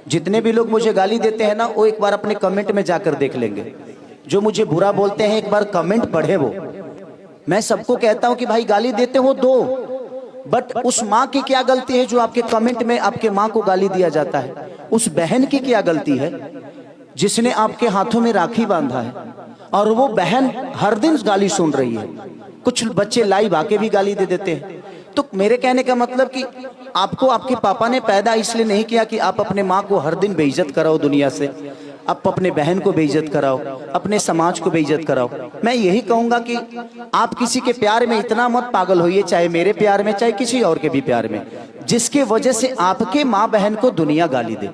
जितने भी लोग मुझे गाली देते हैं ना, वो एक बार अपने कमेंट में जाकर देख लेंगे। जो मुझे बुरा बोलते हैं एक बार कमेंट पढ़े वो। मैं सबको कहता हूं कि भाई गाली देते हो दो, बट उस माँ की क्या गलती है जो आपके कमेंट में आपके माँ को गाली दिया जाता है? उस बहन की क्या गलती है जिसने आपके हाथों में राखी बांधा है और वो बहन हर दिन गाली सुन रही है? कुछ बच्चे लाइव आके भी गाली दे देते हैं। तो मेरे कहने का मतलब कि आपको आपके पापा ने पैदा इसलिए नहीं किया कि आप अपने माँ को हर दिन बेइज्जत कराओ दुनिया से, आप अपने बहन को बेइज्जत कराओ, अपने समाज को बेइज्जत कराओ। मैं यही कहूंगा कि आप किसी के प्यार में इतना मत पागल होइए, चाहे मेरे प्यार में चाहे किसी और के भी प्यार में, जिसके वजह से आपके माँ बहन को दुनिया गाली दे।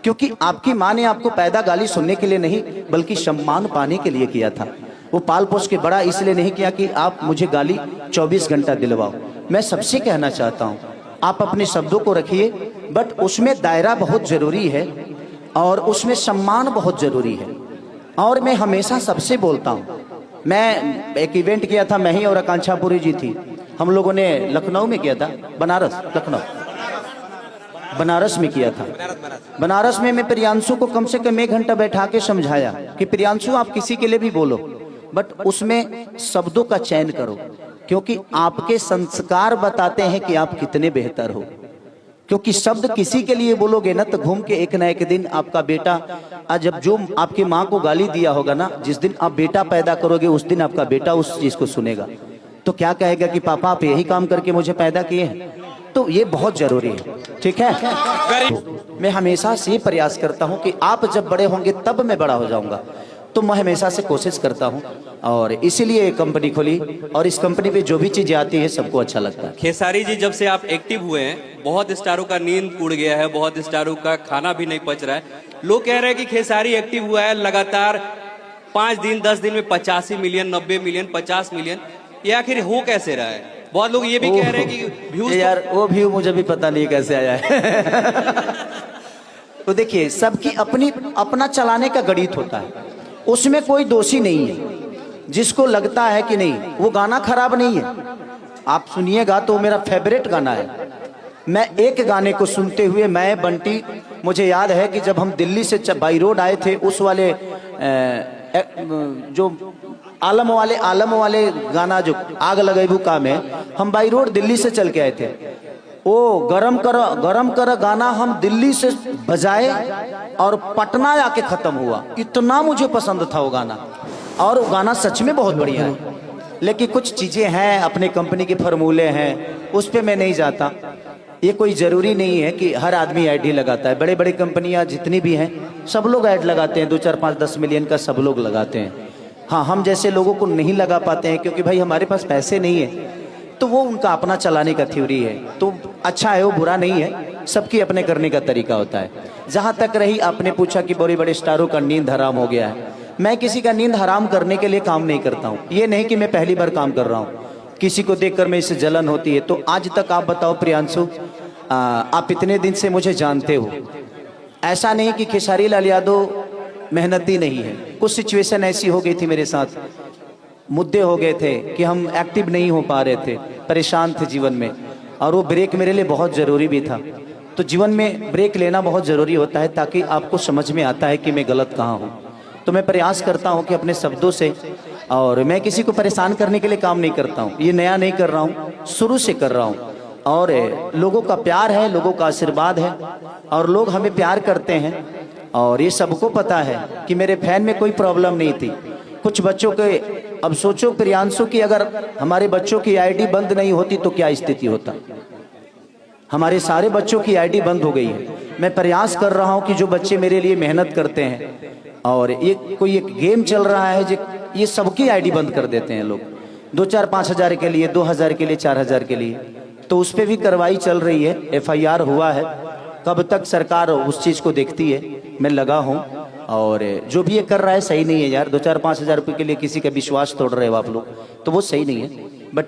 क्योंकि आपकी माँ ने आपको पैदा गाली सुनने के लिए नहीं बल्कि सम्मान पाने के लिए किया था। वो पाल पोस के बड़ा इसलिए नहीं किया कि आप मुझे गाली 24 घंटा दिलवाओ। मैं सबसे कहना चाहता हूँ आप अपने शब्दों को रखिए, बट उसमें दायरा बहुत जरूरी है और उसमें सम्मान बहुत जरूरी है। और मैं हमेशा सबसे बोलता हूँ, मैं एक इवेंट किया था, मैं ही और आकांक्षा पुरी जी थी, हम लोगों ने लखनऊ में किया था, बनारस में किया था। बनारस में मैं प्रियांशु को कम से कम 1 घंटा बैठा के समझाया कि प्रियांशु आप किसी के लिए भी बोलो, बट उसमें शब्दों का चयन करो, क्योंकि आपके संस्कार बताते हैं कि आप कितने बेहतर हो। क्योंकि शब्द किसी के लिए बोलोगे ना तो घूम के एक ना एक दिन आपका बेटा, आज जब जो आपके माँ को गाली दिया होगा ना, जिस दिन आप बेटा पैदा करोगे उस दिन आपका बेटा उस चीज को सुनेगा तो क्या कहेगा कि पापा आप यही काम करके मुझे पैदा किए हैं। तो ये बहुत जरूरी है, ठीक है। मैं हमेशा से प्रयास करता हूँ कि आप जब बड़े होंगे तब मैं बड़ा हो जाऊंगा, तो मैं हमेशा से कोशिश करता हूँ और इसीलिए कंपनी खोली और इस कंपनी पे जो भी चीजें आती है सबको अच्छा लगता है। खेसारी जी जब से आप एक्टिव हुए हैं, बहुत स्टारों का नींद उड़ गया है, बहुत स्टारों का खाना भी नहीं पच रहा है। लोग कह रहे हैं कि खेसारी एक्टिव हुआ है लगातार 5 दिन 10 दिन में 85 मिलियन 90 मिलियन 50 मिलियन, ये आखिर हो कैसे रहा है? बहुत लोग ये भी कह रहे हैं कि व्यूज यार वो व्यू मुझे भी पता नहीं कैसे आया है। तो देखिए सबकी अपनी अपना चलाने का गणित होता है, उसमें कोई दोषी नहीं है। जिसको लगता है कि नहीं वो गाना खराब नहीं है, आप सुनिएगा तो मेरा फेवरेट गाना है। मैं एक गाने को सुनते हुए मैं बंटी, मुझे याद है कि जब हम दिल्ली से बाई रोड आए थे, उस वाले जो आलम वाले गाना जो आग लगेबू काम है, हम बाई रोड दिल्ली से चल के आए थे। ओ गरम कर गाना हम दिल्ली से बजाए और पटना आके खत्म हुआ। इतना मुझे पसंद था वो गाना, और वो गाना सच में बहुत बढ़िया है। लेकिन कुछ चीजें हैं, अपने कंपनी के फॉर्मूले हैं, उस पे मैं नहीं जाता। ये कोई जरूरी नहीं है कि हर आदमी ऐड ही लगाता है। बड़े बड़े कंपनियां जितनी भी हैं सब लोग ऐड लगाते हैं, 2 4 5 10 मिलियन का सब लोग लगाते हैं। हाँ, हम जैसे लोगों को नहीं लगा पाते हैं क्योंकि भाई हमारे पास पैसे नहीं है, तो वो उनका अपना चलाने का थ्योरी है। तो अच्छा है, वो बुरा नहीं है, सबकी अपने करने का तरीका होता है। जहाँ तक रही आपने पूछा कि बड़े बड़े स्टारों का नींद हराम हो गया है, मैं किसी का नींद हराम करने के लिए काम नहीं करता हूँ। ये नहीं कि मैं पहली बार काम कर रहा हूँ, किसी को देखकर मैं इससे जलन होती है। तो आज तक आप बताओ प्रियांशु, आप इतने दिन से मुझे जानते हो, ऐसा नहीं कि खेसारी लाल यादव मेहनती नहीं है। कुछ सिचुएशन ऐसी हो गई थी मेरे साथ, मुद्दे हो गए थे कि हम एक्टिव नहीं हो पा रहे थे, परेशान थे जीवन में, और वो ब्रेक मेरे लिए बहुत ज़रूरी भी था। तो जीवन में ब्रेक लेना बहुत ज़रूरी होता है ताकि आपको समझ में आता है कि मैं गलत कहाँ हूँ। तो मैं प्रयास करता हूँ कि अपने शब्दों से, और मैं किसी को परेशान करने के लिए काम नहीं करता हूँ, ये नया नहीं कर रहा हूँ, शुरू से कर रहा हूँ। और लोगों का प्यार है, लोगों का आशीर्वाद है, और लोग हमें प्यार करते हैं, और ये सबको पता है कि मेरे फैन में कोई प्रॉब्लम नहीं थी। कुछ बच्चों के, अब सोचो प्रियांशु की अगर हमारे बच्चों की आईडी बंद नहीं होती तो क्या स्थिति होता। हमारे सारे बच्चों की आईडी बंद हो गई है। मैं प्रयास कर रहा हूं कि जो बच्चे मेरे लिए मेहनत करते हैं, और ये कोई एक गेम चल रहा है जो ये सबकी आईडी बंद कर देते हैं लोग, 2 4 5 हज़ार के लिए, 2000 के लिए, 4000 के लिए। तो उस पर भी कार्रवाई चल रही है, FIR हुआ है। कब तक सरकार उस चीज़ को देखती है, मैं लगा हूँ। और जो भी ये कर रहा है सही नहीं है यार, 2 4 5 हज़ार रुपये के लिए किसी का विश्वास तोड़ रहे हो आप लोग, तो वो सही नहीं है। बट